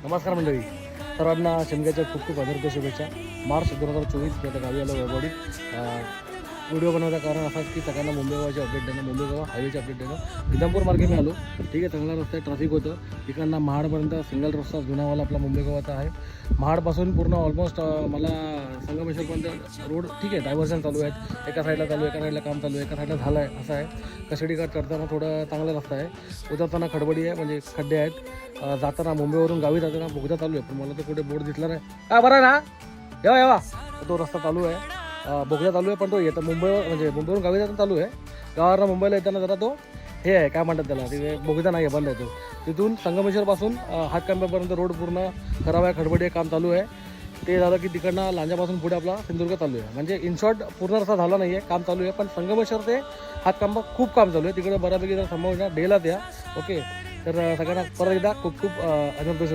नमस्कार मंडळी, सर्वांना शिमग्याच्या खूप खूप हजारच्या शुभेच्छा. मार्च 2024 आता गावी आलो वैभवडीत. व्हिडिओ बनवता कारण असाच की सगळ्यांना मुंबई गोवाची अपडेट देणं, मुंबई गोवा हायवेची अपडेट देणं. निजामपूर मार्गे मी आलो, ठीक आहे. चांगला रस्ता आहे, ट्रॅफिक होतं. इकडनं महाडपर्यंत सिंगल रस्ता जुनावाला आपला मुंबई गोवाचा आहे. महाडपासून पूर्ण ऑलमोस्ट मला संगमेश्वरपर्यंत रोड ठीक आहे. डायव्हर्जन चालू आहेत, एका साईडला चालू आहे, एका साईडला काम चालू आहे, एका साईडला झालं आहे. असं आहे. कशेडी घाट चढताना थोडं चांगला रस्ता आहे, उतरताना खडबडी आहे, म्हणजे खड्डे आहेत. जाताना मुंबईवरून गावी जाताना बोगदा चालू आहे, पण मला तर कुठे बोर्ड दिसला नाही. बरं ना, येवा येवा, तो रस्ता चालू आहे, बोगदा चालू आहे, पण तो येतं मुंबईवर, म्हणजे मुंबईवरून गावी जाताना चालू आहे. गावावरनं मुंबईला येताना जरा तो हे आहे, काय म्हणतात त्याला, तिथे बोगदा नाही आहे, बंद आहे तो. तिथून संगमेश्वरपासून हातकंब्यापर्यंत रोड पूर्ण खराब आहे, खडबडी आहे, काम चालू आहे. ते झालं की तिकडनं लांजापासून पुढे आपला सिंधुदुर्ग चालू आहे. म्हणजे इन शॉर्ट पूर्ण रस्ता झाला नाही आहे, काम चालू आहे. पण संगमेश्वर ते हातकंबा खूप काम चालू आहे. तिकडे बऱ्यापैकी जर संभावना डेला द्या. ओके, तर सगळ्यांना परत एकदा खूप खूप अभिनंदन.